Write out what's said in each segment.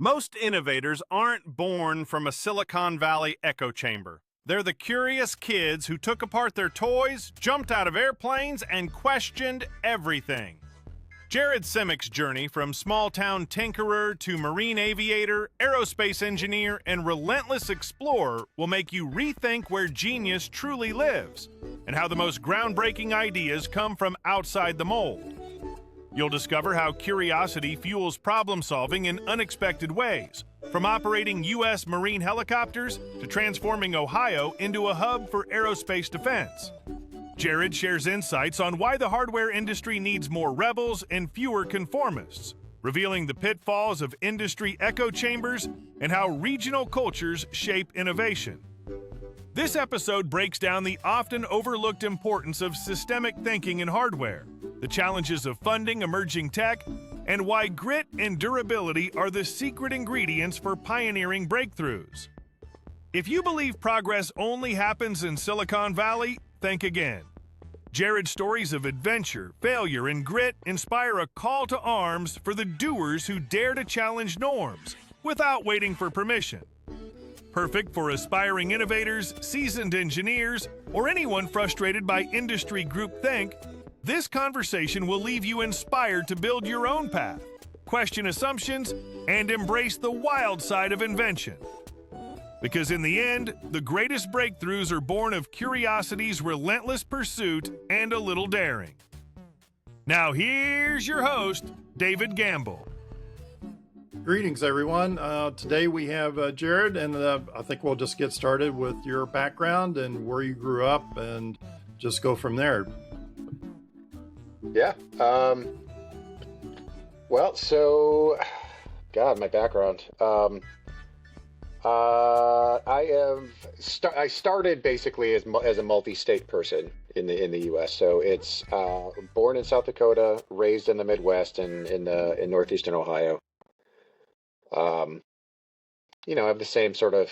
Most innovators aren't born from a Silicon Valley echo chamber. They're the curious kids who took apart their toys, jumped out of airplanes, and questioned everything. Jared Semik's journey from small-town tinkerer to marine aviator, aerospace engineer, and relentless explorer will make you rethink where genius truly lives and how the most groundbreaking ideas come from outside the mold. You'll discover how curiosity fuels problem-solving in unexpected ways, from operating U.S. Marine helicopters to transforming Ohio into a hub for aerospace defense. Jared shares insights on why the hardware industry needs more rebels and fewer conformists, revealing the pitfalls of industry echo chambers and how regional cultures shape innovation. This episode breaks down the often overlooked importance of systemic thinking in hardware, the challenges of funding emerging tech, and why grit and durability are the secret ingredients for pioneering breakthroughs. If you believe progress only happens in Silicon Valley, think again. Jared's stories of adventure, failure, and grit inspire a call to arms for the doers who dare to challenge norms without waiting for permission. Perfect for aspiring innovators, seasoned engineers, or anyone frustrated by industry groupthink, this conversation will leave you inspired to build your own path, question assumptions, and embrace the wild side of invention. Because in the end, the greatest breakthroughs are born of curiosity's relentless pursuit and a little daring. Now here's your host, David Gamble. Greetings, everyone. Today we have Jared, and I think we'll just get started with your background and where you grew up and just go from there. Yeah. Well, so, God, my background. I started basically as a multi-state person in the U.S. So it's born in South Dakota, raised in the Midwest and in northeastern Ohio. I have the same sort of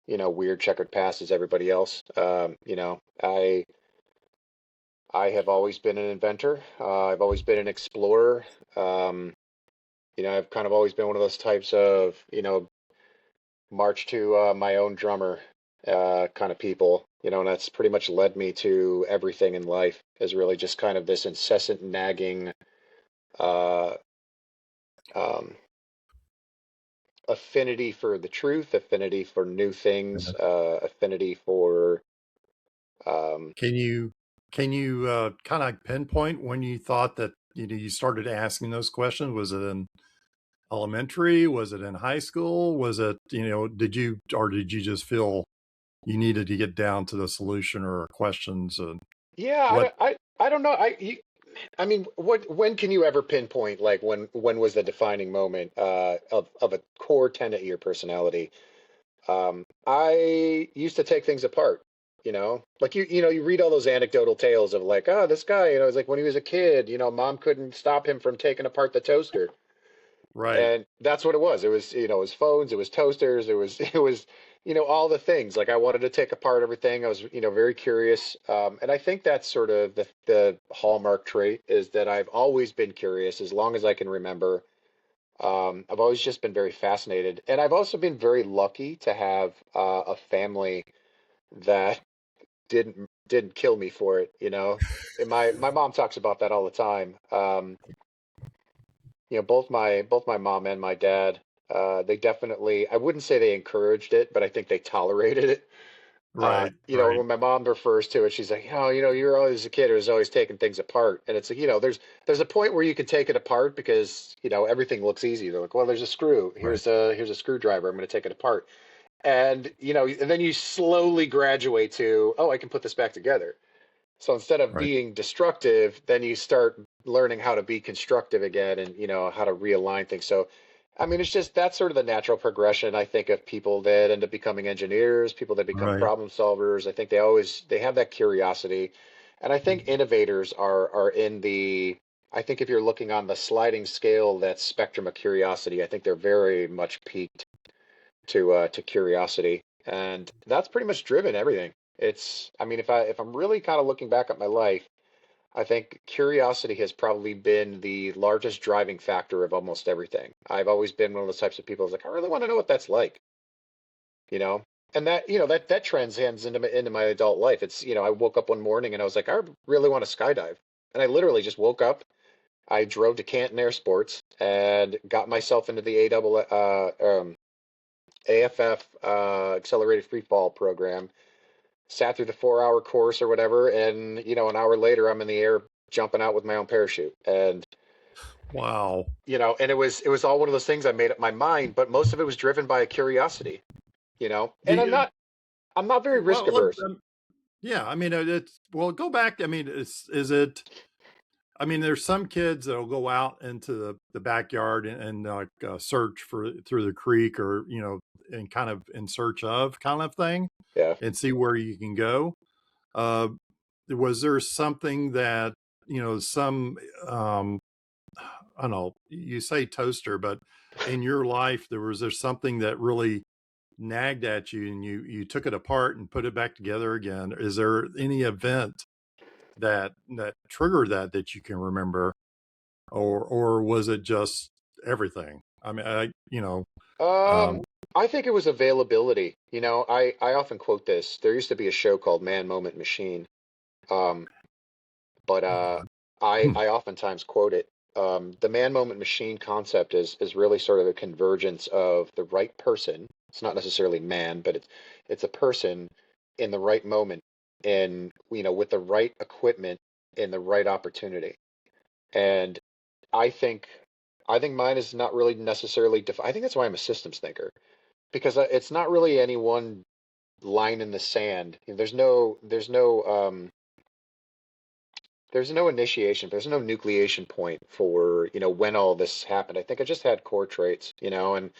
weird checkered past as everybody else. I have always been an inventor. I've always been an explorer. I've kind of always been one of those types of march to my own drummer kind of people, and that's pretty much led me to everything in life, is really just kind of this incessant nagging affinity for the truth, affinity for new things, affinity for Can you kind of pinpoint when you thought that you started asking those questions? Was it in elementary? Was it in high school? Was it did you just feel you needed to get down to the solution or questions? yeah, I don't know. I mean, when can you ever pinpoint, like, when was the defining moment of a core tenet of your personality? I used to take things apart, like you read all those anecdotal tales of, like, oh, this guy, it's like when he was a kid, mom couldn't stop him from taking apart the toaster. Right. And that's what it was. It was, it was phones, it was toasters, it was, all the things. Like, I wanted to take apart everything. I was, very curious. And I think that's sort of the hallmark trait, is that I've always been curious as long as I can remember. I've always just been very fascinated. And I've also been very lucky to have a family that didn't kill me for it, And my mom talks about that all the time. Both my mom and my dad, they definitely, I wouldn't say they encouraged it, but I think they tolerated it. Right. When my mom refers to it, she's like, oh, you're always a kid who's always taking things apart. And it's like, there's a point where you can take it apart because, everything looks easy. They're like, well, there's a screw. Here's a screwdriver. I'm going to take it apart. And, and then you slowly graduate to, oh, I can put this back together. So instead of being destructive, then you start learning how to be constructive again, and how to realign things. So, I mean, it's just, that's sort of the natural progression, I think, of people that end up becoming engineers, people that become problem solvers. I think they have that curiosity, and I think innovators are in the. I think if you're looking on the sliding scale, that spectrum of curiosity, I think they're very much peaked to curiosity, and that's pretty much driven everything. I mean, if I'm really kind of looking back at my life, I think curiosity has probably been the largest driving factor of almost everything. I've always been one of those types of people who's like, I really want to know what that's like, you know? And that, that transcends into my adult life. It's, I woke up one morning and I was like, I really want to skydive. And I literally just woke up. I drove to Canton Air Sports and got myself into the AFF accelerated free fall program, sat through the 4 hour course or whatever, and an hour later I'm in the air jumping out with my own parachute. And Wow. and it was all one of those things I made up my mind, but most of it was driven by a curiosity, Do and I'm you, not I'm not very risk well, let, averse. yeah, I mean, it's, well, go back. I mean, is it, I mean, there's some kids that'll go out into the backyard and like search for through the creek or, and kind of in search of kind of thing Yeah. and see where you can go. Uh, was there something that, some, I don't know, you say toaster, but in your life, was there something that really nagged at you and you took it apart and put it back together again? Is there any event that triggered that you can remember, or was it just everything? I mean, Um, um, I think it was availability. I often quote this. There used to be a show called Man Moment Machine. Um, but I oftentimes quote it. The man moment machine concept is really sort of a convergence of the right person. It's not necessarily man, but it's a person in the right moment, and with the right equipment in the right opportunity. And I think I think mine is not really necessarily I think that's why I'm a systems thinker, because it's not really any one line in the sand. There's no initiation, there's no nucleation point for, when all this happened. I think I just had core traits, and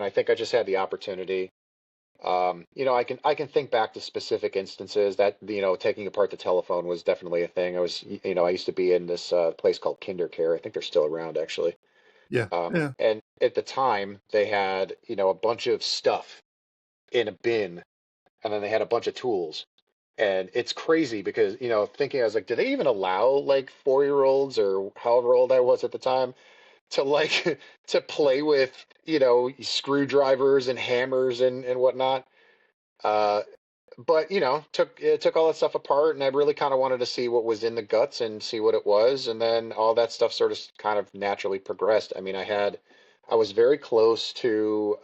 I think I just had the opportunity. I can think back to specific instances that, taking apart the telephone was definitely a thing. I used to be in this place called KinderCare. I think they're still around actually. yeah, yeah. And at the time they had, a bunch of stuff in a bin, and then they had a bunch of tools. And it's crazy because, thinking, I was like, do they even allow like 4-year-olds or however old I was at the time to like to play with, screwdrivers and hammers and whatnot? Uh, but took all that stuff apart, and I really kind of wanted to see what was in the guts and see what it was, and then all that stuff sort of kind of naturally progressed. I mean, I was very close to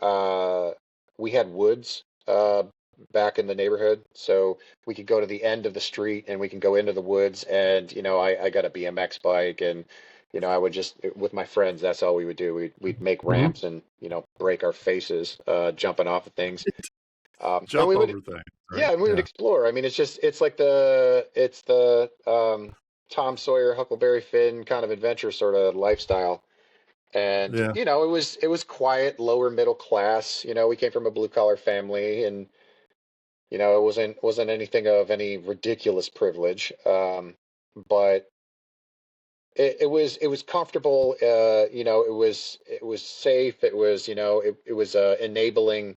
we had woods back in the neighborhood, so we could go to the end of the street and we can go into the woods, and I got a BMX bike, and I would just with my friends, that's all we would do. We'd make Hmm. ramps and break our faces jumping off of things. And Jump we would over things, right? yeah, and we would Yeah, explore. I mean, it's like the Tom Sawyer, Huckleberry Finn kind of adventure sort of lifestyle. And yeah. it was quiet, lower middle class. We came from a blue collar family, and it wasn't anything of any ridiculous privilege. But it was comfortable. It was safe. It was enabling,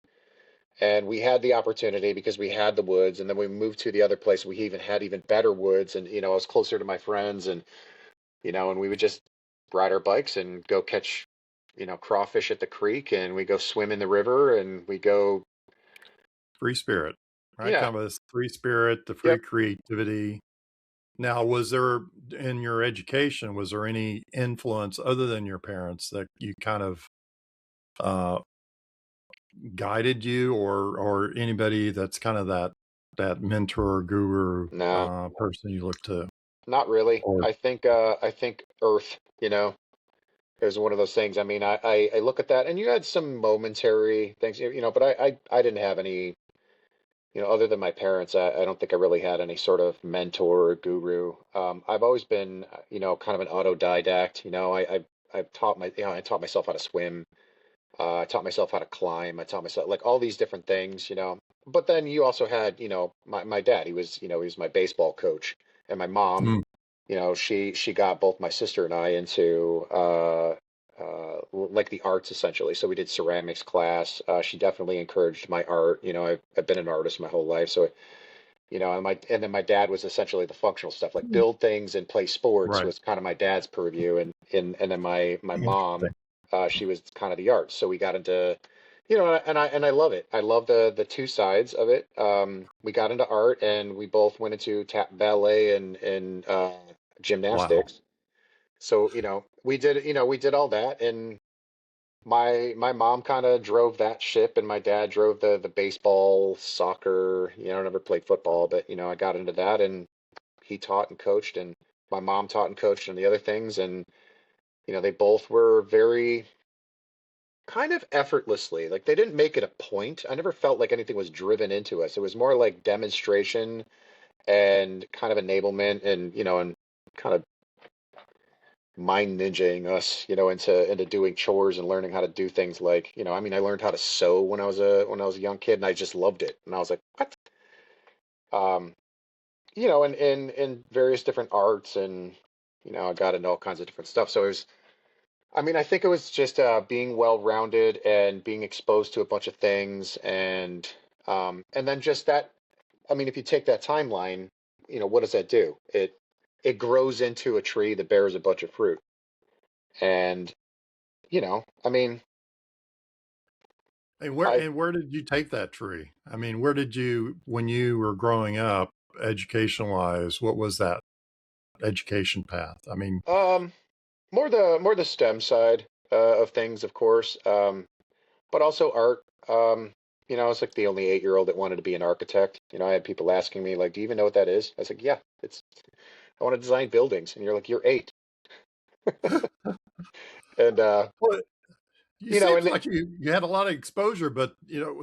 and we had the opportunity because we had the woods, and then we moved to the other place. We even had even better woods, and I was closer to my friends, and we would just ride our bikes and go catch crawfish at the creek, and we go swim in the river, and we go. Free spirit, right? Yeah. Kind of a free spirit, the free Yep. creativity. Now, was there in your education, was there any influence other than your parents that you kind of uh, guided you, or anybody that's kind of that mentor, guru No, person you look to? not really. Or I think Earth, it was one of those things. I mean, I look at that, and you had some momentary things, but I didn't have any. Other than my parents, I don't think I really had any sort of mentor or guru. I've always been, kind of an autodidact. I taught myself how to swim. I taught myself how to climb. I taught myself like all these different things. But then you also had, my dad. He was my baseball coach, and my mom. mm, She got both my sister and I into like the arts essentially. So we did ceramics class. She definitely encouraged my art. I've been an artist my whole life, so and then my dad was essentially the functional stuff, like build things and play sports Right. was kind of my dad's purview, and then my mom, Interesting. she was kind of the arts. So we got into, and I love it. I love the two sides of it. We got into art, and we both went into ballet and Wow. gymnastics. So we did all that, and my mom kind of drove that ship, and my dad drove the baseball, soccer. I never played football, but I got into that, and he taught and coached, and my mom taught and coached and the other things, and they both were very kind of effortlessly. Like they didn't make it a point. I never felt like anything was driven into us. It was more like demonstration and kind of enablement, and kind of mind ninjaing us, into doing chores and learning how to do things like, I mean, I learned how to sew when I was a young kid, and I just loved it. And I was like, what? Um, and various different arts, and I got into all kinds of different stuff. So it was, I mean, I think it was just being well-rounded and being exposed to a bunch of things, and then just that. I mean, if you take that timeline, what does that do? It grows into a tree that bears a bunch of fruit. And, I mean, I And where did you take that tree? I mean, where did you, when you were growing up, education wise, what was that education path? I mean, um more the STEM side of things, of course, but also art. I was like the only 8-year-old that wanted to be an architect. I had people asking me like, "Do you even know what that is?" I was like, "Yeah, it's I want to design buildings." And you're like, "You're 8," and well, you you know, seems and like you had a lot of exposure, but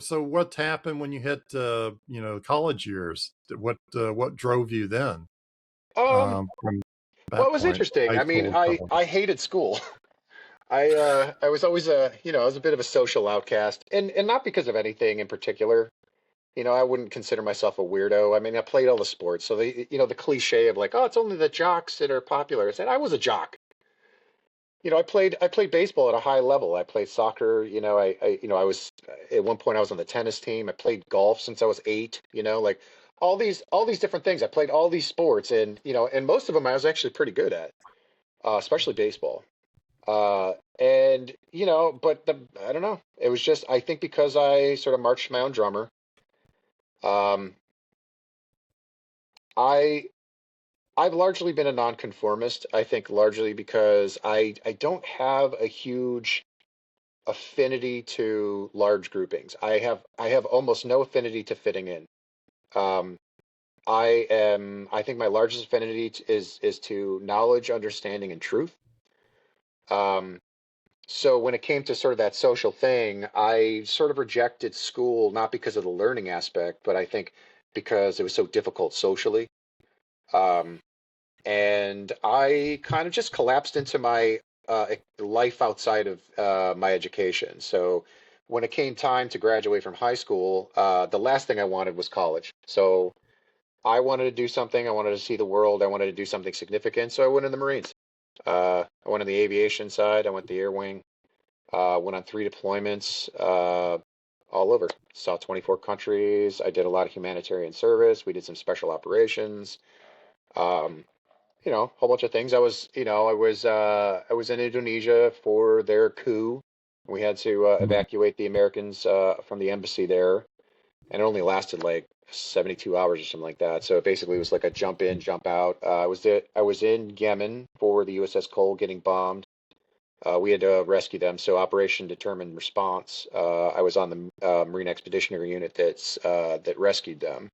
so what happened when you hit college years? What drove you then um, from well, that it was point, interesting. high I mean, school and I college? I hated school. I was always I was a bit of a social outcast, and not because of anything in particular. I wouldn't consider myself a weirdo. I mean, I played all the sports, so the cliche of like, oh, it's only the jocks that are popular. I said I was a jock. I played baseball at a high level. I played soccer. I was at one point I was on the tennis team. I played golf since I was 8. Like all these different things. I played all these sports, and most of them I was actually pretty good at, especially baseball. And but I don't know. It was just I think because I sort of marched my own drummer. Um, I I've largely been a nonconformist. I think largely because I don't have a huge affinity to large groupings. I have almost no affinity to fitting in. Um, I think my largest affinity is to knowledge, understanding, and truth. Um, so when it came to sort of that social thing, I sort of rejected school not because of the learning aspect, but I think because it was so difficult socially. Um, and I kind of just collapsed into my life outside of my education. So when it came time to graduate from high school, the last thing I wanted was college. So I wanted to do something. I wanted to see the world. I wanted to do something significant. So I went in the Marines. I went on the aviation side. I went the air wing. Went on 3 deployments all over. Saw 24 countries. I did a lot of humanitarian service. We did some special operations. Um, a whole bunch of things. I was in Indonesia for their coup. We had to evacuate the Americans from the embassy there, and it only lasted like 72 hours or something like that. So it basically was like a jump in, jump out. I was in Yemen for the USS Cole getting bombed. We had to rescue them. So Operation Determined Response. I was on the Marine Expeditionary Unit that rescued them,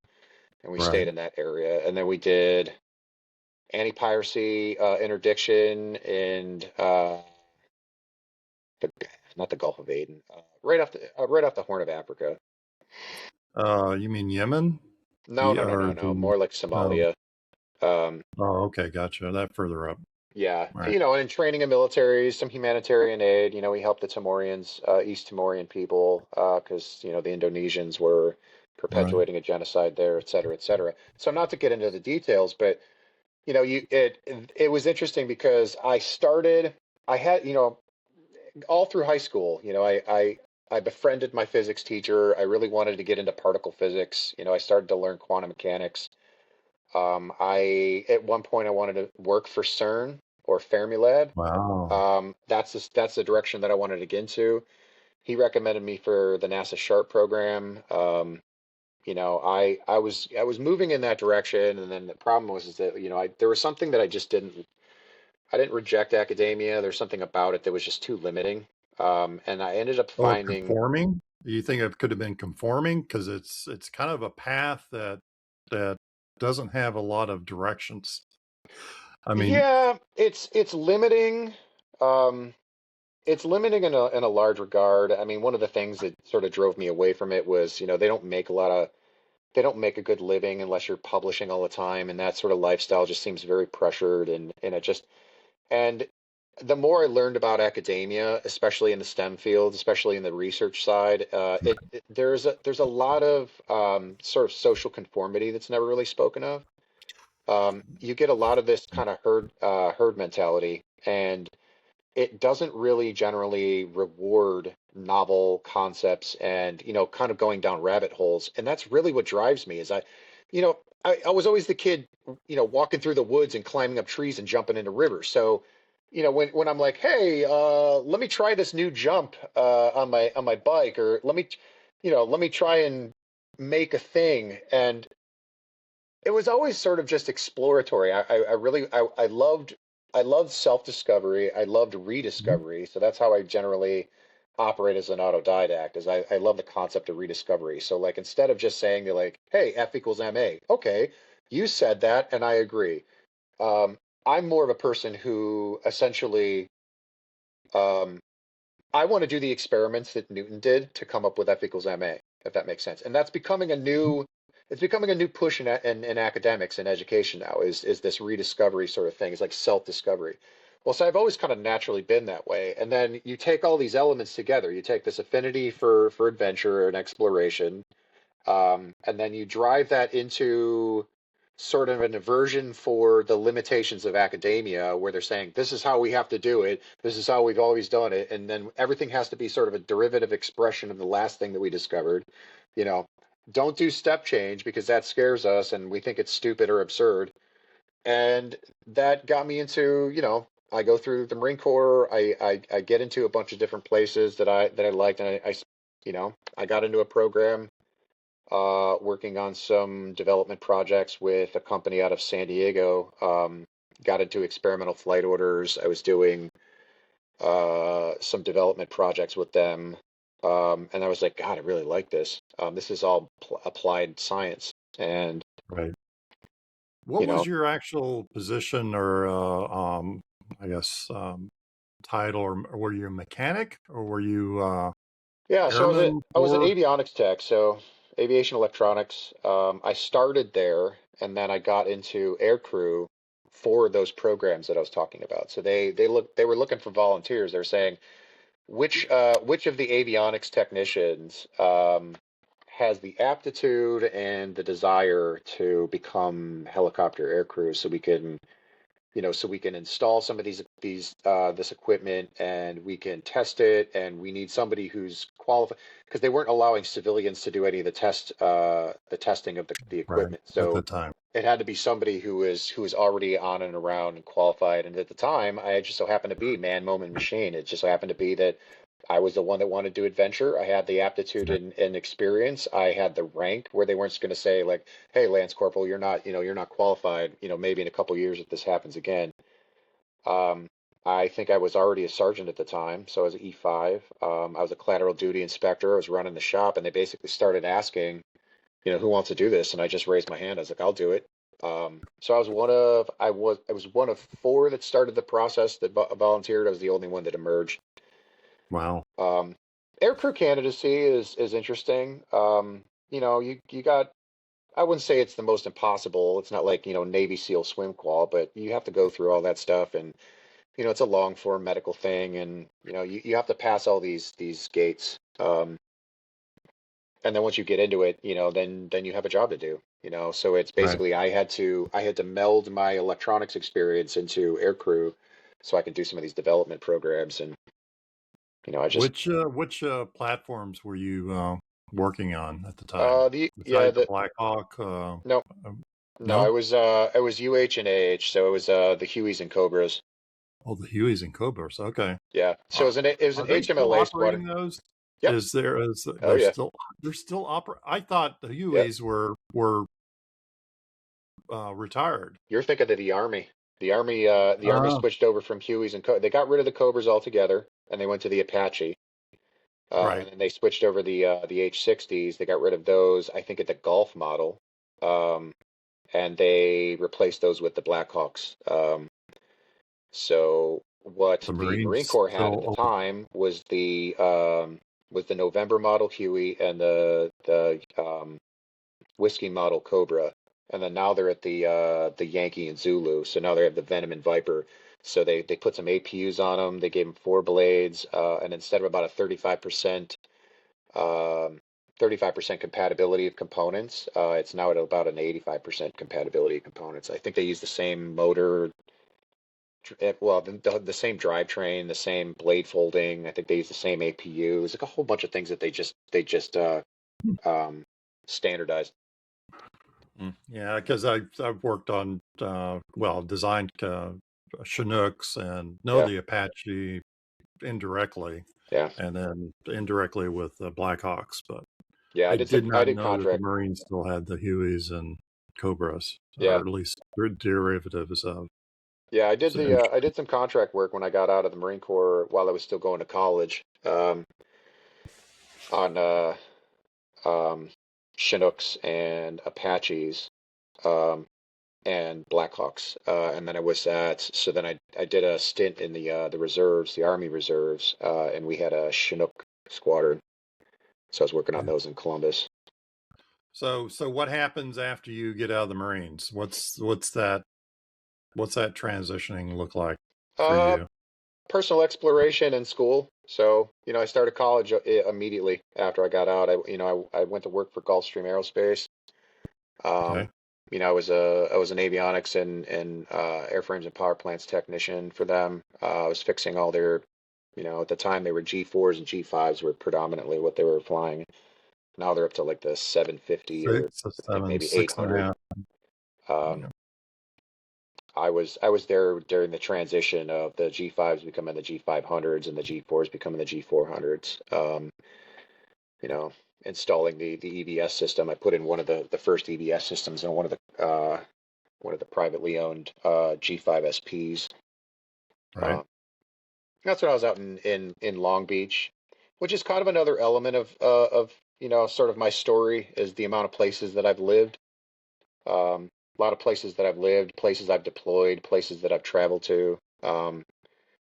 and we stayed Right. in that area. And then we did anti-piracy interdiction and the, not the Gulf of Aden, right off the Horn of Africa. You mean Yemen? No, no, no, no, Or no. the More like oh, Somalia. Um, oh, okay, gotcha. That further up. yeah, Right. and in training in militaries, some humanitarian aid. We helped the Timorians, East Timorian people, because the Indonesians were Right. perpetuating a genocide there, et cetera, et cetera. So not to get into the details, but it was interesting because I had all through high school, I befriended my physics teacher. I really wanted to get into particle physics. I started to learn quantum mechanics. At one point I wanted to work for CERN or Fermilab. Wow. That's the direction that I wanted to get into. He recommended me for the NASA SHARP program. I was moving in that direction, and then the problem was is that there was something that I didn't reject academia. There's something about it that was just too limiting, and I ended up Oh, finding. conforming? Do you think it could have been conforming? Because it's kind of a path that doesn't have a lot of directions. I mean, Yeah, it's limiting. Um, it's limiting in a large regard. I mean, one of the things that sort of drove me away from it was, they don't make a good living unless you're publishing all the time, and that sort of lifestyle just seems very pressured, and the more I learned about academia, especially in the STEM fields, especially in the research side, there's a lot of sort of social conformity that's never really spoken of. You get a lot of this kind of herd mentality, and it doesn't really generally reward novel concepts and kind of going down rabbit holes. And that's really what drives me is you know I was always the kid walking through the woods and climbing up trees and jumping into rivers. So when I'm like, hey, let me try this new jump on my bike, or let me try and make a thing. And it was always sort of just exploratory. I loved self-discovery. I loved mhm. rediscovery. So that's how I generally operate as an autodidact, is I love the concept of rediscovery. So like instead of just saying to like, hey, F equals MA, okay, you said that and I agree. Um, I'm more of a person who essentially um, I want to do the experiments that Newton did to come up with F equals ma, if that makes sense. And that's becoming a new, it's becoming a new push in academics and education now. Is this rediscovery sort of thing? It's like self-discovery. Well, so I've always kind of naturally been that way. And then you take all these elements together. You take this affinity for adventure and exploration, and then you drive that into sort of an aversion for the limitations of academia, where they're saying, this is how we have to do it, this is how we've always done it. And then everything has to be sort of a derivative expression of the last thing that we discovered. You know, don't do step change because that scares us and we think it's stupid or absurd. And that got me into, I go through the Marine Corps. I get into a bunch of different places that I liked, and I got into a program working on some development projects with a company out of San Diego. Got into experimental flight orders. I was doing some development projects with them. And I was like, God, I really like this. This is all applied science. And, Right. What you was know, your actual position or, I guess, title, or were you a mechanic or were you yeah, so airman I was an or? avionics tech, so aviation electronics. I started there, and then I got into aircrew for those programs that I was talking about. So they were looking for volunteers. They're saying, which of the avionics technicians has the aptitude and the desire to become helicopter aircrew, so we can install some of this equipment and we can test it, and we need somebody who's qualified, because they weren't allowing civilians to do any of the testing of the Right. equipment. At So the time. it had to be somebody who was already on and around and qualified. And at the time, I just so happened to be man, moment, machine. It just so happened to be that I was the one that wanted to adventure. I had the aptitude Right. and experience. I had the rank where they weren't going to say like, "Hey, Lance Corporal, you're not qualified. Maybe in a couple years if this happens again." Um, I think I was already a sergeant at the time, so I was an E5. I was a collateral duty inspector. I was running the shop, and they basically started asking, who wants to do this? And I just raised my hand. I was like, I'll do it. So I was one of four that started the process that volunteered. I was the only one that emerged. Wow. Um, Aircrew candidacy is interesting. You got, I wouldn't say it's the most impossible. It's not like, Navy SEAL swim qual, but you have to go through all that stuff, and it's a long form medical thing, and you have to pass all these gates. And then once you get into it, then you have a job to do. So it's Right. basically I had to meld my electronics experience into aircrew so I could do some of these development programs. And I just which platforms were you working on at the time? the yeah Besides the the Black Hawk, no no no? I was UH and AH, so it was the Hueys and Cobras. Oh, the Hueys and Cobras. Okay. Yeah, so Are, it was an are they still HMLA operating squadron. those? Yep. Oh They're yeah. still I thought the Yep. Hueys were retired. You're thinking of the Army. The Army Oh, switched over from Hueys and they got rid of the Cobras altogether, and they went to the Apache. right. And then they switched over the H-60s. They got rid of those, I think, at the Gulf model, um, and they replaced those with the Blackhawks. So what The the Marine Marines Corps had at the still. time was the November model Huey and the whiskey model Cobra, and then now they're at the Yankee and Zulu. So now they have the Venom and Viper. So they put some APUs on them. They gave them 4 blades, and instead of about a um, 35% compatibility of components, it's now at about an 85% compatibility of components. I think they use the same motor, well, the same drivetrain, the same blade folding. I think they use the same APU. There's like a whole bunch of things that they just um, standardized. Yeah, because I've worked on designed Chinooks and know Yeah, the Apache indirectly, yeah, and then indirectly with the Blackhawks, but yeah. I did I not did know that the contract. Marines still had the Hueys and Cobras, or Yeah, at least derivatives of. yeah. So I did some contract work when I got out of the Marine Corps while I was still going to college, on um, Chinooks and Apaches. Um, and Blackhawks. And then I was at so then I did a stint in the reserves, the Army reserves, and we had a Chinook squadron. So I was working on yeah. those in Columbus. So what happens after you get out of the Marines? What's that transitioning look like for Uh, you? Personal exploration in school. So I started college immediately after I got out. I went to work for Gulfstream Aerospace. Um, Okay. I was an avionics and airframes and power plants technician for them. I was fixing all their, at the time they were G4s and G5s were predominantly what they were flying. Now they're up to like the 750 or Six, I think seven, maybe six and a 800. half. Um, Yeah. I was there during the transition of the G5s becoming the G500s and the G4s becoming the G400s. You know, Installing the EVS system. I put in one of the first EVS systems in one of the privately owned G5 SPs. Right. Um, that's when I was out in Long Beach, which is kind of another element of sort of my story is the amount of places that I've lived. A lot of places that I've lived, places I've deployed, places that I've traveled to.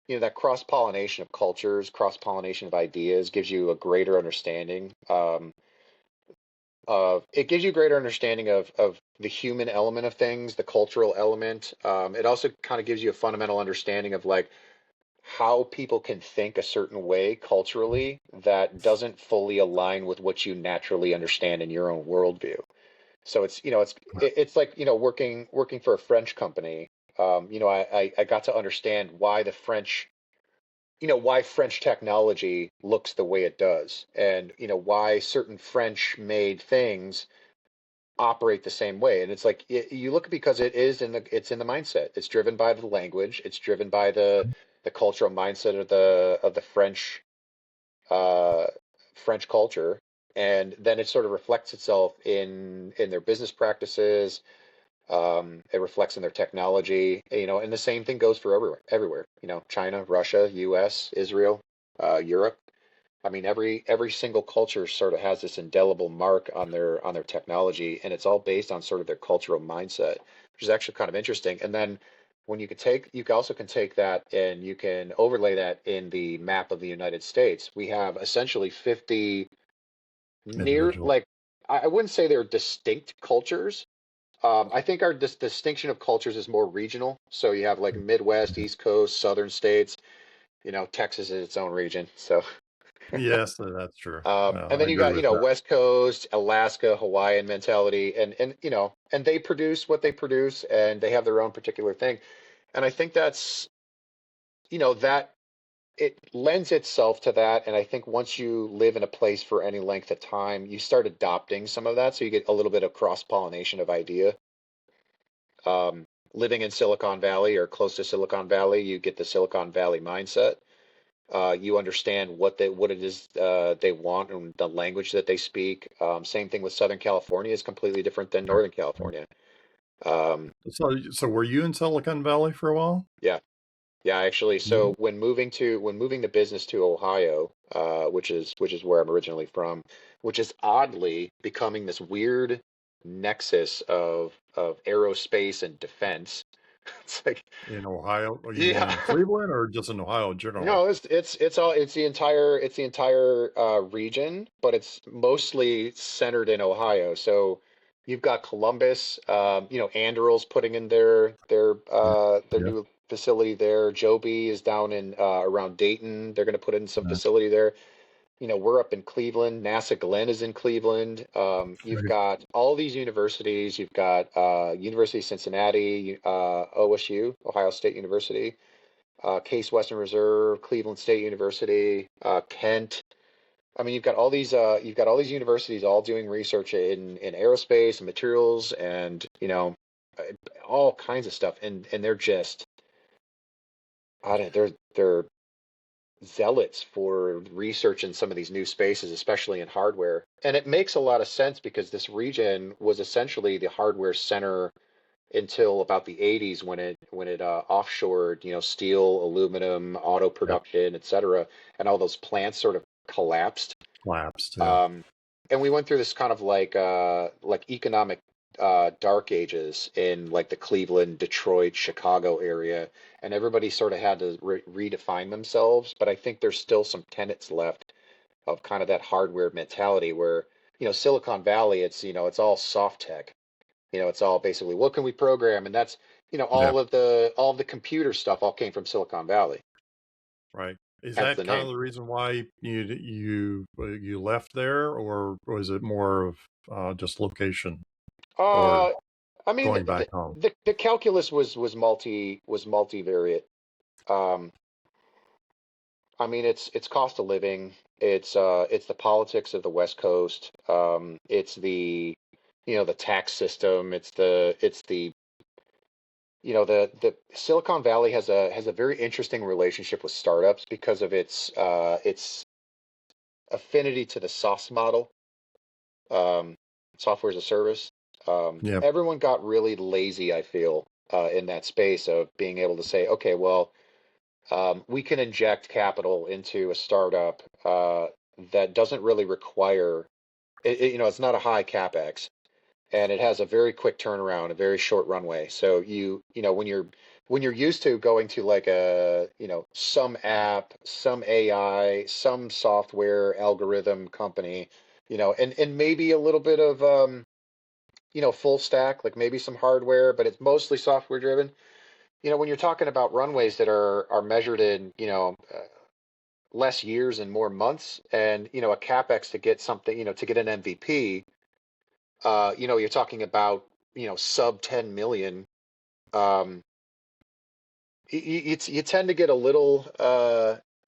That cross pollination of cultures, cross pollination of ideas gives you a greater understanding. It gives you a greater understanding of the human element of things, the cultural element. It also kind of gives you a fundamental understanding of like how people can think a certain way culturally that doesn't fully align with what you naturally understand in your own worldview. So it's like working for a French company. I got to understand why the French why French technology looks the way it does, and why certain French made things operate the same way. And it's like you look because it's in the mindset. It's driven by the language. It's driven by the cultural mindset of the uh, French culture, and then it sort of reflects itself in their business practices. It reflects in their technology, and the same thing goes for everywhere. China, Russia, U.S., Israel, Europe. I mean, every single culture sort of has this indelible mark on their technology, and it's all based on sort of their cultural mindset, which is actually kind of interesting. And then when you also can take that and you can overlay that in the map of the United States. We have essentially 50 near Individual. like I wouldn't say they're distinct cultures. I think our distinction of cultures is more regional. So you have like Midwest, East Coast, Southern states. Texas is its own region. So, Yes, that's true. and I then you agree got with that. West Coast, Alaska, Hawaiian mentality, and they produce what they produce, and they have their own particular thing. And I think that's that it lends itself to that. And I think once you live in a place for any length of time, you start adopting some of that. So you get a little bit of cross-pollination of idea. Living in Silicon Valley or close to Silicon Valley, you get the Silicon Valley mindset. You understand what it is they want and the language that they speak. Same thing with Southern California is completely different than Northern California. So were you in Silicon Valley for a while? Yeah, yeah, actually. So when moving the business to Ohio, which is where I'm originally from, which is oddly becoming this weird nexus of aerospace and defense. It's like, In Ohio? You mean yeah. in Cleveland or just in Ohio generally? No, it's the entire region, but it's mostly centered in Ohio. So you've got Columbus, Anduril's putting in their Yeah, new facility there. Joby is down in around Dayton. They're going to put in some yeah. facility there. We're up in Cleveland. NASA Glenn is in Cleveland. You've Right. got all these universities. You've got University of Cincinnati, OSU, Ohio State University, Case Western Reserve, Cleveland State University, Kent. I mean, you've got all these universities all doing research in aerospace and materials and uh, all kinds of stuff, and they're just I don't they're zealots for research in some of these new spaces, especially in hardware. And it makes a lot of sense because this region was essentially the hardware center until about the 80s when it offshored, steel, aluminum, auto Yep. production, et cetera, and all those plants sort of collapsed. Collapsed. Yeah. Um, and we went through this kind of like economic dark ages in like the Cleveland, Detroit, Chicago area, and everybody sort of had to redefine themselves. But I think there's still some tenets left of kind of that hardware mentality where, Silicon Valley, it's all soft tech. It's all basically what can we program, and that's Yeah. all of the computer stuff all came from Silicon Valley. Right. Is Hence that the kind of name. the reason why you left there, or was it more of just location or Uh, I mean, going back home? the calculus was multivariate. Um, I mean, it's cost of living. It's the politics of the West Coast. It's the tax system. The Silicon Valley has a very interesting relationship with startups because of its affinity to the SaaS model, um, software as a service. Yeah. Everyone got really lazy, I feel, in that space of being able to say, okay, well, we can inject capital into a startup that doesn't really require, it's not a high capex, and it has a very quick turnaround, a very short runway. So when you're used to going to like some app, some AI, some software algorithm company, and maybe a little bit of full stack, like maybe some hardware, but it's mostly software driven. When you're talking about runways that are measured in less years and more months, and a capex to get something, to get an MVP, you're talking about sub 10 million. Um, you tend to get a little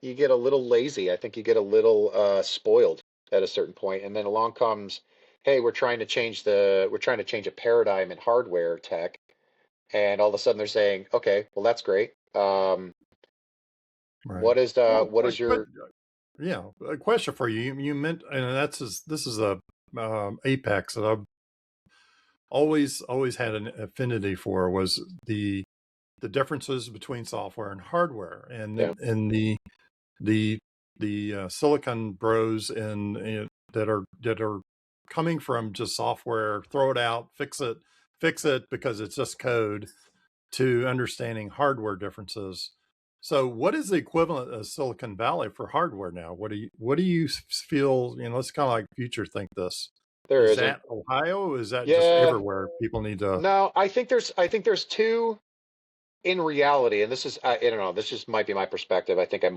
you get a little lazy. I think you get a little spoiled at a certain point, and then along comes, hey, we're trying to change a paradigm in hardware tech, and all of a sudden they're saying, okay, well that's great. Right. What is But your yeah, a question for you. You meant, and this is a apex that I've always had an affinity for, was the differences between software and hardware, and yeah the silicon bros that are coming from just software, throw it out, fix it because it's just code, to understanding hardware differences. So what is the equivalent of Silicon Valley for hardware now? What do you feel, let's kind of like future think this. there Is isn't. that Ohio? Is that just Yeah, everywhere people need to? no, I think there's two in reality, and this is I don't know, this just might be my perspective. I think I,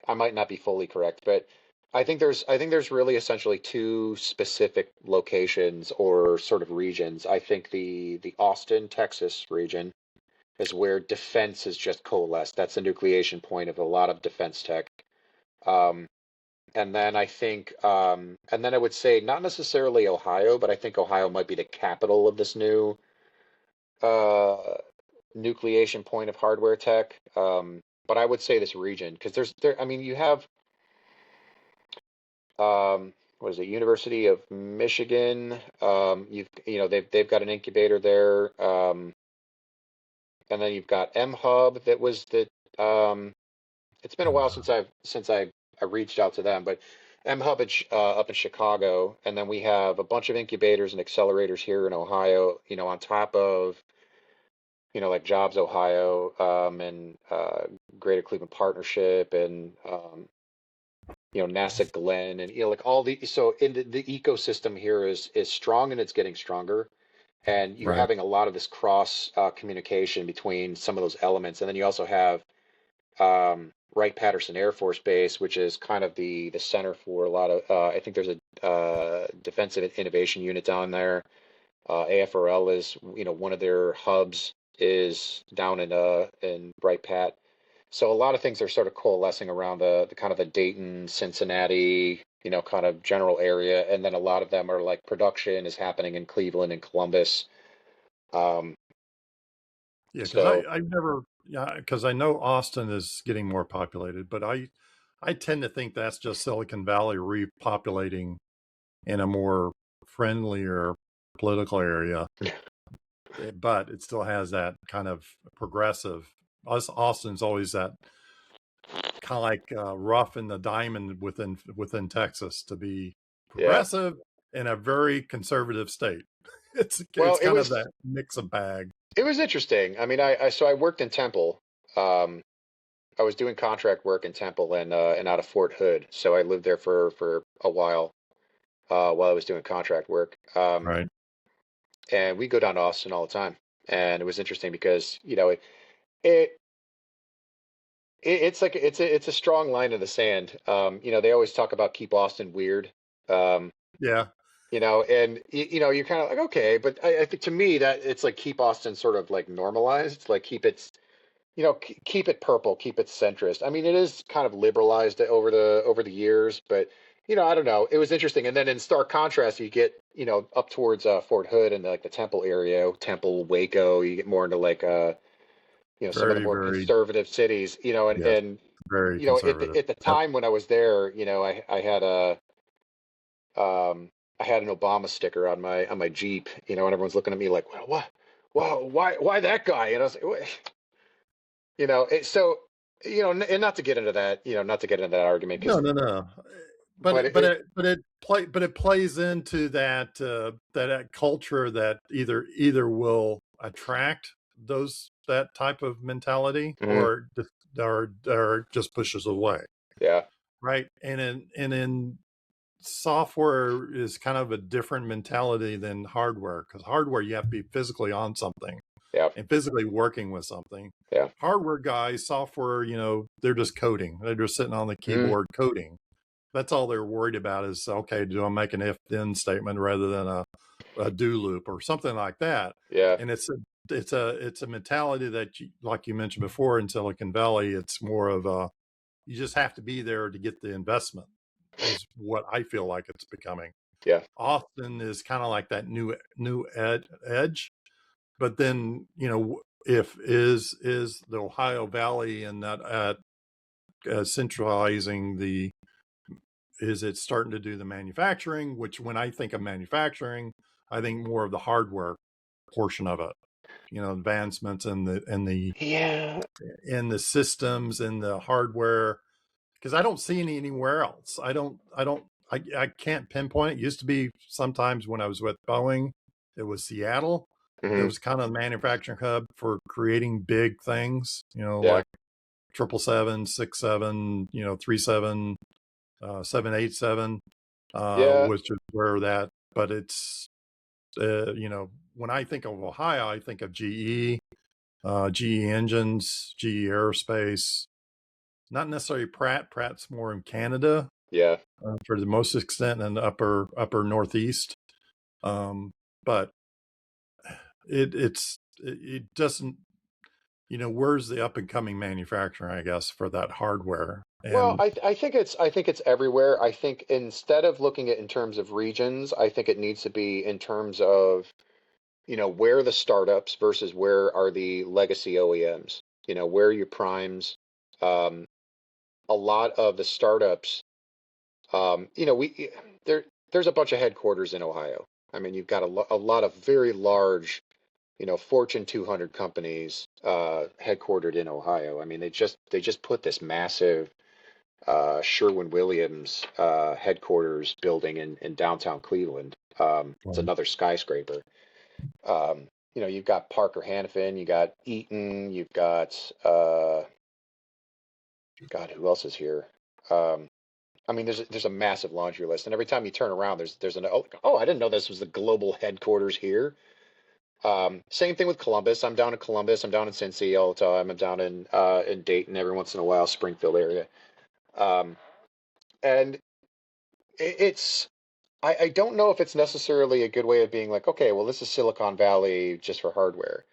I might not be fully correct, but I think there's really essentially two specific locations or sort of regions. I think the Austin, Texas region is where defense is just coalesced. That's the nucleation point of a lot of defense tech. Um, and then I think, and then I would say not necessarily Ohio, but I think Ohio might be the capital of this new uh, nucleation point of hardware tech. But I would say this region because I mean, you have, what is it, University of Michigan. They've got an incubator there. And then you've got M Hub that was um, it's been a while since I reached out to them, but M Hub up in Chicago, and then we have a bunch of incubators and accelerators here in Ohio. On top of like Jobs Ohio, and Greater Cleveland Partnership, and NASA Glenn, and like all the ecosystem here is strong, and it's getting stronger. And you're Right. having a lot of this cross communication between some of those elements, and then you also have Wright-Patterson Air Force Base, which is kind of the center for a lot of. I think there's a defensive innovation unit down there. AFRL is, one of their hubs is down in Wright-Pat. So a lot of things are sort of coalescing around the kind of the Dayton, Cincinnati, kind of general area, and then a lot of them are like production is happening in Cleveland and Columbus. Um, Yeah, because so I've never, yeah, because I know Austin is getting more populated, but I tend to think that's just Silicon Valley repopulating in a more friendlier political area. But it still has that kind of progressive. Austin's always that kind of like rough in the diamond within Texas to be yeah, progressive in a very conservative state. well, It's kind of that mix of bag. it was interesting. I mean, I worked in Temple. Um, I was doing contract work in Temple and out of Fort Hood, so I lived there for a while I was doing contract work. Right. And we go down to Austin all the time, and it was interesting because it it's like it's a strong line in the sand. They always talk about keep Austin weird. Um, Yeah. and you're kind of like, okay, but I think to me that it's like keep Austin sort of like normalized. It's like keep it purple, keep it centrist. I mean, it is kind of liberalized over the years, but I don't know. It was interesting. And then in stark contrast, you get up towards Fort Hood and like the Temple area, Temple, Waco. You get more into like some of the Very, more very, conservative cities. And yes, very at the conservative. at the Yep. time when I was there, I had an Obama sticker on my Jeep. And everyone's looking at me like, well, what? Wow, why that guy? And I was like, "What?" So and not to get into that, not to get into that argument, No, because no, no. but But it plays into that culture that either will attract that type of mentality mhm, or just pushes away. yeah, Right. And in software is kind of a different mentality than hardware, because hardware you have to be physically on something yeah, and physically working with something. yeah, Hardware guys, software, they're just coding. They're just sitting on the mm, keyboard coding. That's all they're worried about is, okay, do I make an if-then statement rather than a do loop or something like that? yeah, And it's a mentality that like you mentioned before in Silicon Valley, it's more of you just have to be there to get the investment is what I feel like it's becoming. yeah, Austin is kind of like that new edge, but then if is the Ohio Valley and that at centralizing is it starting to do the manufacturing, which when I think of manufacturing, I think more of the hardware portion of it, advancements yeah, in the systems and the hardware, because I don't see anywhere else. I can't pinpoint it. It used to be sometimes when I was with Boeing, it was Seattle. It hmm, was kind of the manufacturing hub for creating big things, yeah, like 777, 67, 37, 787, yeah, which is where that, but it's, when I think of Ohio, I think of GE engines, GE aerospace, not necessarily Pratt. Pratt's more in Canada yeah, for the most extent and upper Northeast. But it doesn't, where's the up and coming manufacturing, I guess, for that hardware? Well, And I think it's everywhere. I think instead of looking at in terms of regions, I think it needs to be in terms of, where are the startups versus where are the legacy OEMs? Where are your primes? Um, a lot of the startups, we there's a bunch of headquarters in Ohio. I mean, you've got a lot of very large, Fortune 200 companies headquartered in Ohio. I mean, they just put this massive Sherwin-Williams headquarters building in downtown Cleveland. It's Right. another skyscraper. You've got Parker Hannifin, you got Eaton, you've got God, who else is here? Um, I mean, there's a massive laundry list, and every time you turn around, there's an oh, I didn't know this was the global headquarters here. Same thing with Columbus. I'm down in Columbus. I'm down in Cincy all the time. I'm down in Dayton every once in a while, Springfield area. Um, and it's I don't know if it's necessarily a good way of being like, okay, well, this is Silicon Valley just for hardware.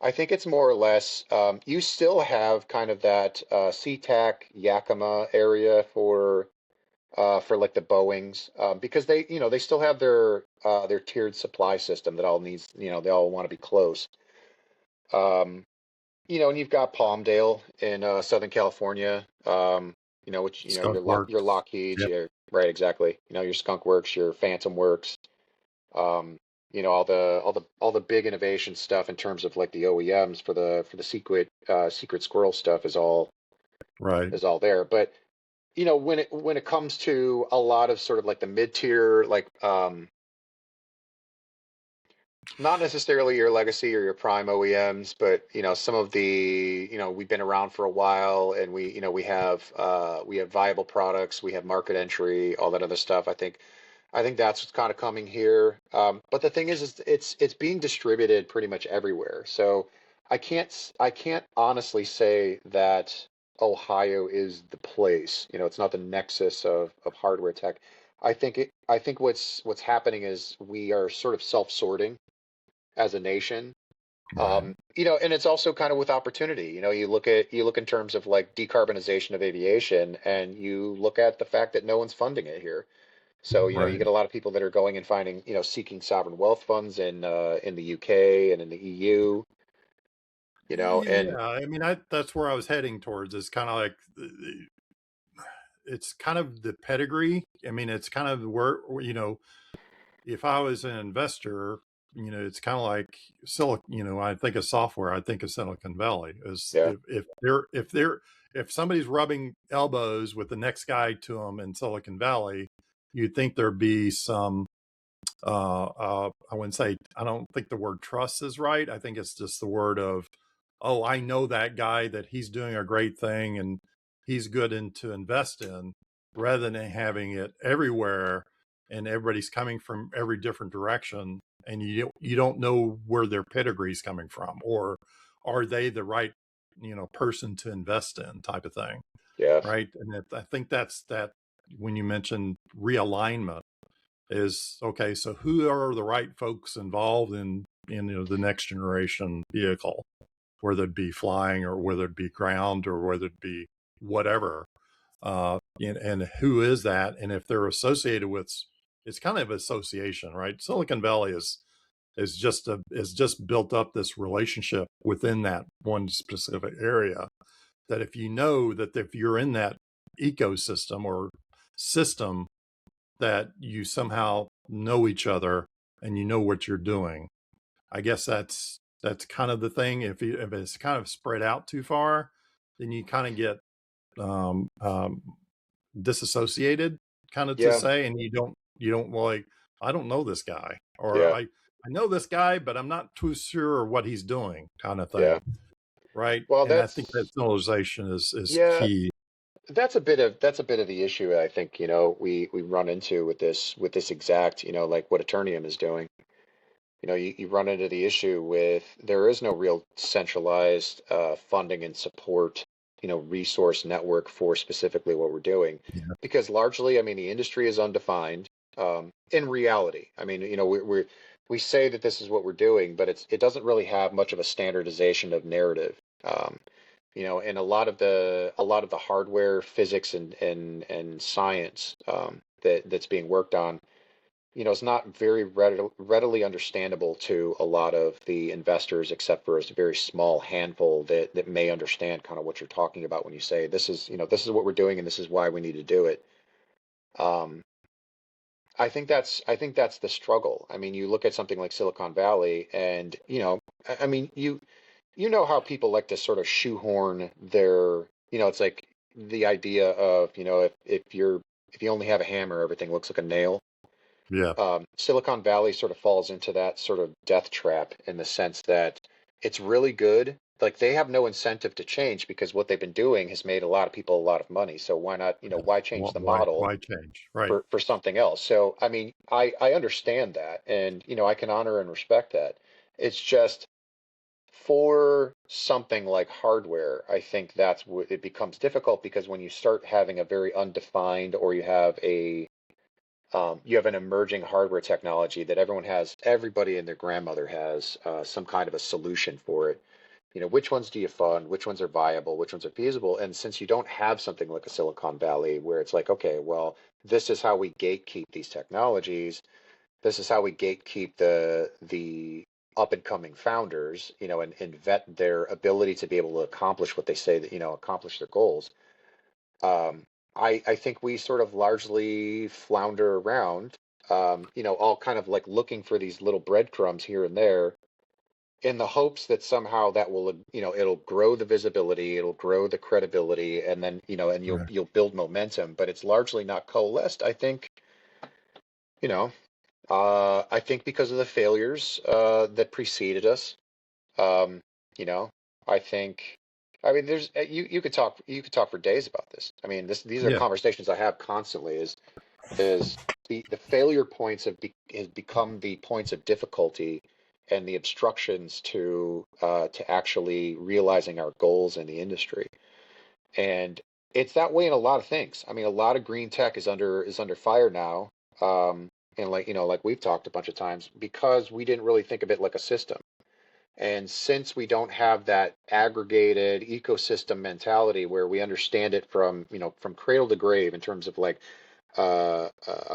I think it's more or less you still have kind of that SeaTac Yakima area for like the Boeings because they still have their tiered supply system that all needs they all want to be close. Um, and you've got Palmdale in Southern California. Which Skunk your Works. Lockheed's, Yep. right, exactly. Your Skunk Works, your Phantom Works. Um, all the big innovation stuff in terms of like the OEMs for the secret squirrel stuff Right. is all there. But when it comes to a lot of sort of like the mid tier, like not necessarily your legacy or your prime OEMs, but some of the we've been around for a while, and we have viable products, we have market entry, all that other stuff. I think that's what's kind of coming here. But the thing is it's being distributed pretty much everywhere. So I can't honestly say that Ohio is the place. It's not the nexus of hardware tech. I think what's happening is we are sort of self-sorting as a nation. Right. And it's also kind of with opportunity. You look in terms of like decarbonization of aviation, and you look at the fact that no one's funding it here. So, you Right. get a lot of people that are going and finding, seeking sovereign wealth funds in the UK and in the EU, and Yeah. I mean, that's where I was heading towards. It's kind of like it's kind of the pedigree. I mean, it's kind of where, if I was an investor, it's kind of like I think of software, I think of Silicon Valley. Is yeah, if somebody's rubbing elbows with the next guy to them in Silicon Valley, you'd think there'd be some. I wouldn't say, I don't think the word trust is right. I think it's just the word of, oh, I know that guy, that he's doing a great thing and he's good to invest in, rather than having it everywhere and everybody's coming from every different direction, and you don't know where their pedigree's coming from, or are they the right person to invest in, type of thing, yeah, right? And I think that's that, when you mentioned realignment, is okay, so who are the right folks involved in the next generation vehicle, whether it be flying or whether it be ground or whether it be whatever, and who is that, and if they're associated with, it's kind of association, right? Silicon Valley is just built up this relationship within that one specific area, that if you know that if you're in that ecosystem or system, that you somehow know each other and you know what you're doing. I guess that's kind of the thing. If it's kind of spread out too far, then you kind of get um, um, disassociated, kind of to yeah, say, and you don't like, I don't know this guy, or yeah, I know this guy, but I'm not too sure what he's doing, kind of yeah. thing, right? Well, And I think that that's civilization is yeah, key. that's a bit of the issue I think we run into with this exact like what Eternium is doing. You run into the issue with there is no real centralized funding and support, resource network for specifically what we're doing, Yeah. because largely, I mean, the industry is undefined. In reality, I mean, we say that this is what we're doing, but it doesn't really have much of a standardization of narrative. Um, and a lot of the hardware, physics, and science that's being worked on, it's not very readily understandable to a lot of the investors, except for a very small handful that may understand kind of what you're talking about when you say this is what we're doing and this is why we need to do it. Um, I think that's the struggle. I mean, you look at something like Silicon Valley, and I mean, you know how people like to sort of shoehorn their, it's like the idea of, if you only have a hammer, everything looks like a nail. Yeah. Silicon Valley sort of falls into that sort of death trap in the sense that it's really good. Like they have no incentive to change because what they've been doing has made a lot of people a lot of money. So why not, why change the model Why change? Right. for something else? So, I mean, I understand that, and, I can honor and respect that. It's just for something like hardware, I think that's what it becomes difficult because when you start having a very undefined, or you have an emerging hardware technology that everybody and their grandmother has some kind of a solution for it. Which ones do you fund? Which ones are viable? Which ones are feasible? And since you don't have something like a Silicon Valley where it's like, okay, well, this is how we gatekeep these technologies. This is how we gatekeep the up and coming founders, and vet their ability to be able to accomplish what they say that, accomplish their goals. Um, I think we sort of largely flounder around, all kind of like looking for these little breadcrumbs here and there in the hopes that somehow that will, it'll grow the visibility, it'll grow the credibility, and then, and you'll Right. you'll build momentum, but it's largely not coalesced. You know, I think because of the failures that preceded us. Um, you know, I think, I mean, you could talk for days about this. I mean, these are Yeah. conversations I have constantly. Is the failure points has become the points of difficulty and the obstructions to actually realizing our goals in the industry. And it's that way in a lot of things. I mean, a lot of green tech is under fire now. And like we've talked a bunch of times, because we didn't really think of it like a system. And since we don't have that aggregated ecosystem mentality where we understand it from cradle to grave in terms of like a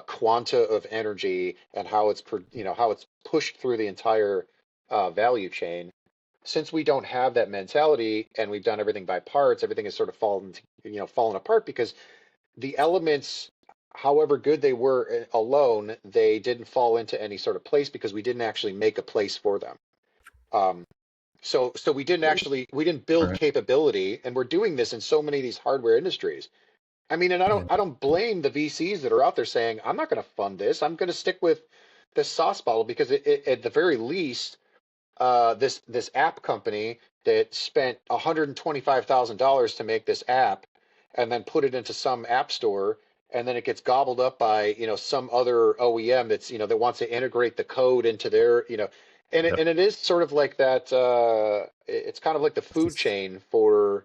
quanta of energy and how it's pushed through the entire value chain. Since we don't have that mentality and we've done everything by parts, everything has sort of fallen apart because the elements, however good they were alone, they didn't fall into any sort of place because we didn't actually make a place for them. Um, so we didn't build Right. capability, and we're doing this in so many of these hardware industries. I mean, and I don't Yeah. I don't blame the VCs that are out there saying, I'm not going to fund this. I'm going to stick with this sauce bottle because at the very least, this app company that spent $125,000 to make this app and then put it into some app store, and then it gets gobbled up by some other OEM that wants to integrate the code into their and it, Yep. and it is sort of like that. It's kind of like the food chain for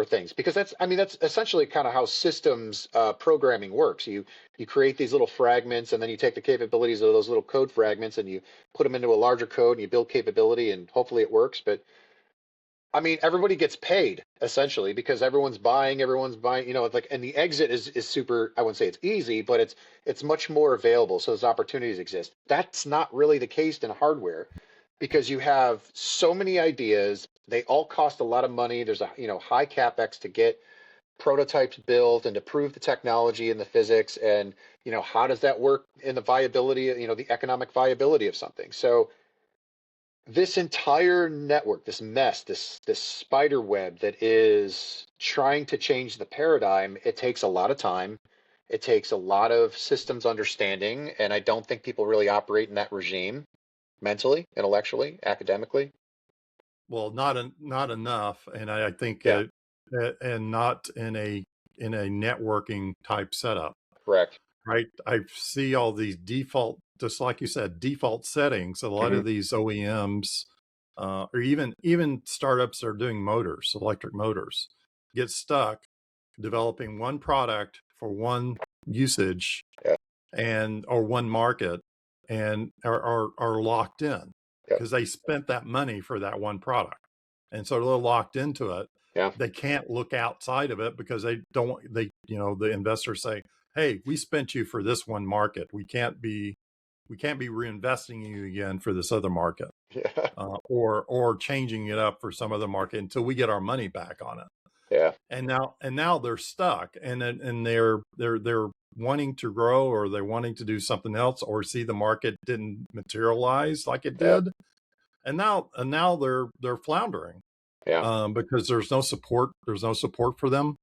things, because that's essentially kind of how systems programming works. You create these little fragments, and then you take the capabilities of those little code fragments and you put them into a larger code, and you build capability, and hopefully it works. But I mean, everybody gets paid essentially because everyone's buying, it's like, and the exit is super, I wouldn't say it's easy, but it's much more available, so those opportunities exist. That's not really the case in hardware because you have so many ideas. They all cost a lot of money. There's a high capex to get prototypes built and to prove the technology and the physics, and how does that work in the viability, the economic viability of something. So this entire network, this mess, this spider web that is trying to change the paradigm, it takes a lot of time. It takes a lot of systems understanding, and I don't think people really operate in that regime mentally, intellectually, academically. Well, not enough, and I think Yeah, and not in a networking type setup. correct. Right. I see all these default, just like you said, default settings. A lot Hmm. of these OEMs, or even startups that are doing motors, electric motors, get stuck developing one product for one usage Yeah, and or one market, and are locked in yeah, because they spent that money for that one product. and so they're locked into it. Yeah. They can't look outside of it because the investors say, hey, we spent you for this one market. We can't be reinvesting you again for this other market, Yeah. or changing it up for some other market until we get our money back on it. Yeah. And now they're stuck, and they're wanting to grow, or they're wanting to do something else, or see the market didn't materialize like it Yeah. did, and now they're floundering, Yeah. because there's no support. There's no support for them.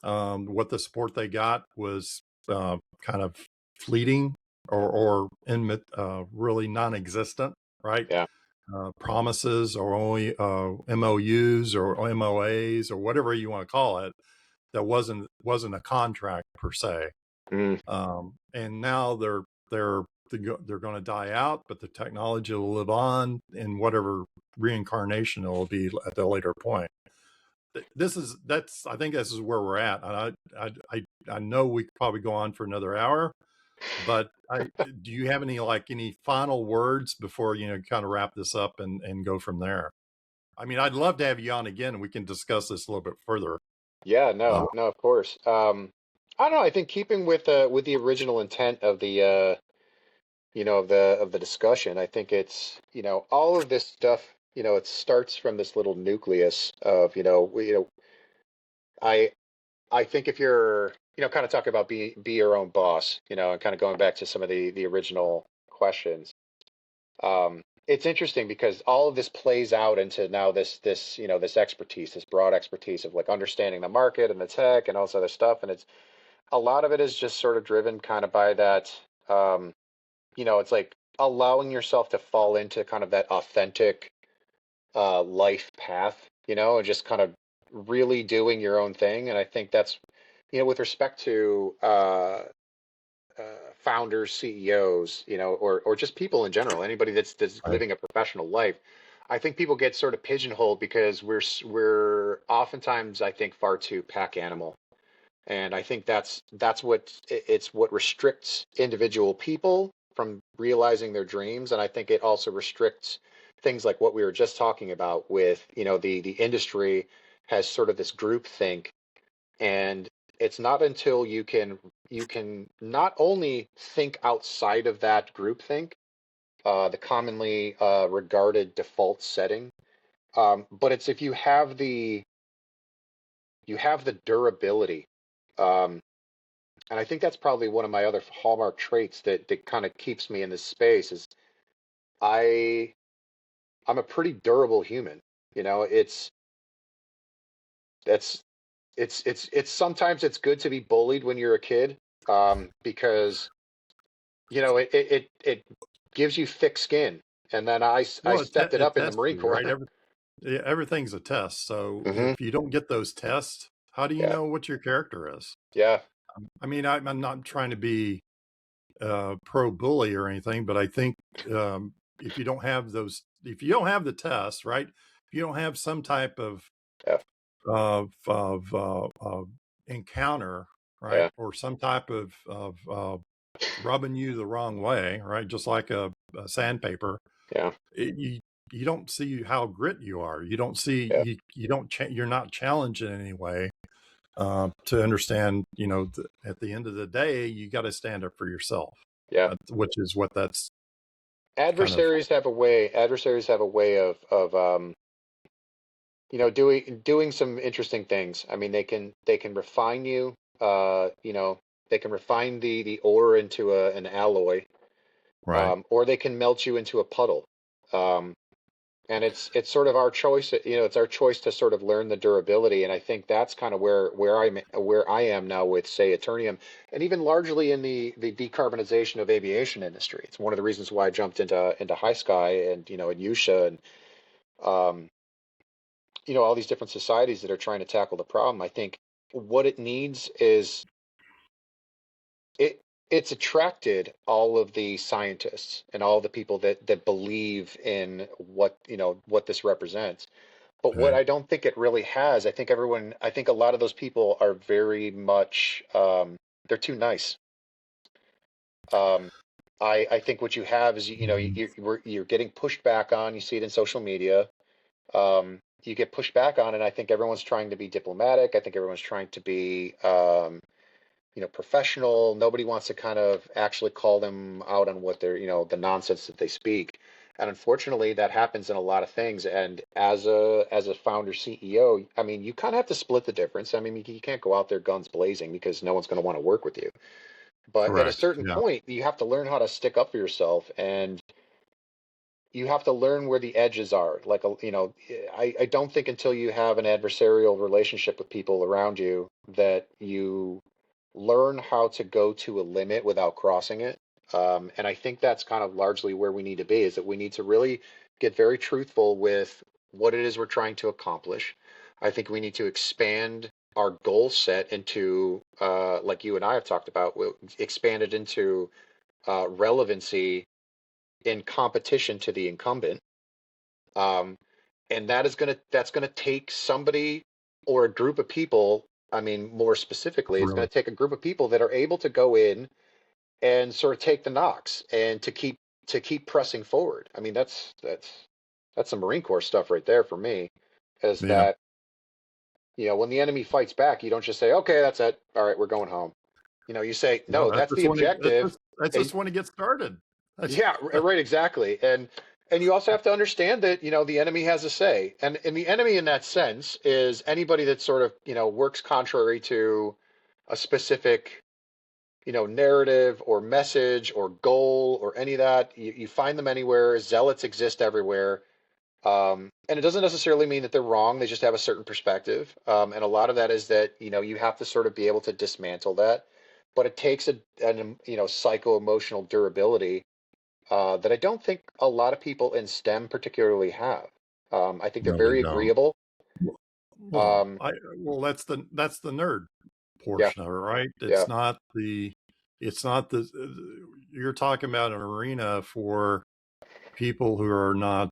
What the support they got was kind of fleeting, or really non-existent, right? Yeah. Promises, or only MOUs or MOAs or whatever you want to call it, that wasn't a contract per se. Mm. And now they're going to die out, but the technology will live on in whatever reincarnation it will be at a later point. I think this is where we're at. I know we could probably go on for another hour, but do you have any final words before, kind of wrap this up and go from there? I mean, I'd love to have you on again, and we can discuss this a little bit further. Yeah. No. No. Of course. I don't know. I think keeping with the original intent of the of the discussion, I think it's all of this stuff. It starts from this little nucleus of I I think if you're kind of talking about be your own boss, and kind of going back to some of the original questions. It's interesting because all of this plays out into now this expertise, this broad expertise of like understanding the market and the tech and all this other stuff, and it's a lot of it is just sort of driven kind of by that. It's like allowing yourself to fall into kind of that authentic life path, and just kind of really doing your own thing. And I think that's with respect to uh, founders, CEOs, or just people in general, anybody that's Right. living a professional life. I think people get sort of pigeonholed because we're oftentimes, I think, far too pack animal, and I think that's what restricts individual people from realizing their dreams, and I think it also restricts things like what we were just talking about with the industry has sort of this group think, and it's not until you can not only think outside of that group think, the commonly regarded default setting, but it's if you have the durability. Um, and I think that's probably one of my other hallmark traits that kind of keeps me in this space is I I'm a pretty durable human. You know, it's it's sometimes it's good to be bullied when you're a kid, because it gives you thick skin. And then I Well, stepped it it up in the tests Marine you, right? Corps. Everything's a test. So Hmm. if you don't get those tests, how do you Yeah, know what your character is? yeah, I mean, I'm not trying to be pro bully or anything, but I think, if you don't have the tests, right? If you don't have some type yeah, of encounter, right, yeah, or some type of rubbing you the wrong way, right, just like a sandpaper, yeah, you don't see how grit you are. You don't see yeah, you don't you're not challenged in any way, to understand. At the end of the day, you got to stand up for yourself, yeah. which is what that's kind of. Adversaries have a way of doing some interesting things. I mean, they can refine you. They can refine the ore into an alloy, Right. or they can melt you into a puddle. Um, and it's sort of our choice. It's our choice to sort of learn the durability. And I think that's kind of where I am now with, say, Eternium, and even largely in the decarbonization of aviation industry. It's one of the reasons why I jumped into High Sky and and Yusha and um, all these different societies that are trying to tackle the problem. I think what it needs is it it's attracted all of the scientists and all the people that believe in what this represents. But what Okay. I don't think it really has, I think a lot of those people are very much they're too nice. Um, I think what you have is Mhm. you're getting pushed back on. You see it in social media. you get pushed back on, and I think everyone's trying to be diplomatic. I think everyone's trying to be professional. Nobody wants to kind of actually call them out on what they're, the nonsense that they speak. And unfortunately, that happens in a lot of things. And as a founder CEO, I mean, you kind of have to split the difference. I mean, you can't go out there guns blazing because no one's going to want to work with you. But at a Correct. certain Yeah. point, you have to learn how to stick up for yourself, and you have to learn where the edges are. Like, I don't think until you have an adversarial relationship with people around you that you learn how to go to a limit without crossing it. And I think that's kind of largely where we need to be, is that we need to really get very truthful with what it is we're trying to accomplish. I think we need to expand our goal set into, like you and I have talked about, we'll expand it into relevancy in competition to the incumbent. And that's gonna take somebody or a group of people. I mean, more specifically, it's going Really. to take a group of people that are able to go in and sort of take the knocks and to keep pressing forward. I mean, that's some Marine Corps stuff right there for me. Is Yeah. that, when the enemy fights back, you don't just say, "Okay, that's it. All right, we're going home." You say, "No, that's the objective." That's just when it gets started. Yeah, right, exactly. And you also have to understand that, the enemy has a say. And the enemy in that sense is anybody that sort of, works contrary to a specific, narrative or message or goal or any of that. You find them anywhere. Zealots exist everywhere. And it doesn't necessarily mean that they're wrong. They just have a certain perspective. And a lot of that is that, you have to sort of be able to dismantle that. But it takes an psycho-emotional durability that I don't think a lot of people in STEM particularly have. I think they're No, they very don't. agreeable. Well, that's the nerd Yeah, portion of it, right? yeah, It's not the you're talking about an arena for people who are not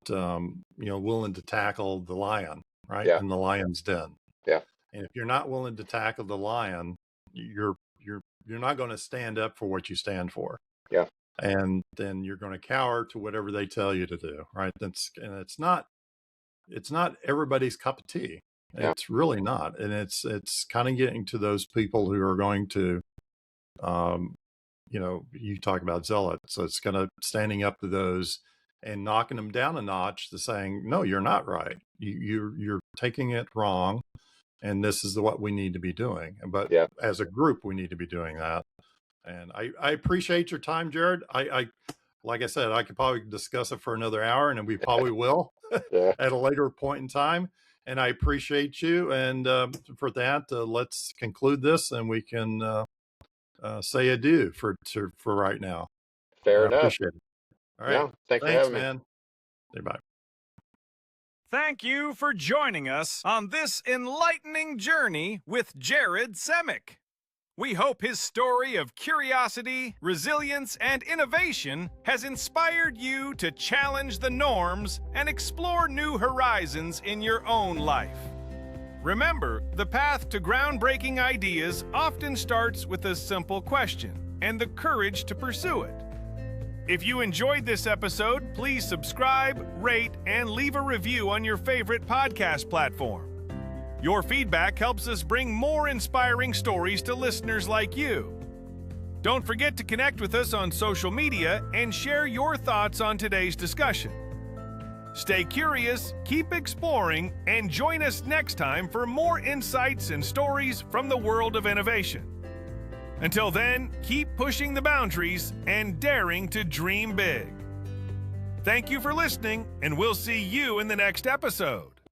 willing to tackle the lion, right? yeah, In the lion's den. yeah, And if you're not willing to tackle the lion, you're not going to stand up for what you stand for. yeah, And then you're going to cower to whatever they tell you to do, right? It's not everybody's cup of tea. yeah, It's really not. And it's kind of getting to those people who are going to you talk about zealots. So it's kind of standing up to those and knocking them down a notch to saying, no, you're not right. You're taking it wrong. And this is what we need to be doing. But yeah. as a group, we need to be doing that. And I appreciate your time, Jared. I like I said, I could probably discuss it for another hour, and we probably will Yeah. at a later point in time. And I appreciate you. And for that, let's conclude this, and we can say adieu for right now. Fair I enough. appreciate it. All right. Yeah, thanks for Thanks, having me. man. Say bye. Thank you for joining us on this enlightening journey with Jared Semik. We hope his story of curiosity, resilience, and innovation has inspired you to challenge the norms and explore new horizons in your own life. Remember, the path to groundbreaking ideas often starts with a simple question and the courage to pursue it. If you enjoyed this episode, please subscribe, rate, and leave a review on your favorite podcast platform. Your feedback helps us bring more inspiring stories to listeners like you. Don't forget to connect with us on social media and share your thoughts on today's discussion. Stay curious, keep exploring, and join us next time for more insights and stories from the world of innovation. Until then, keep pushing the boundaries and daring to dream big. Thank you for listening, and we'll see you in the next episode.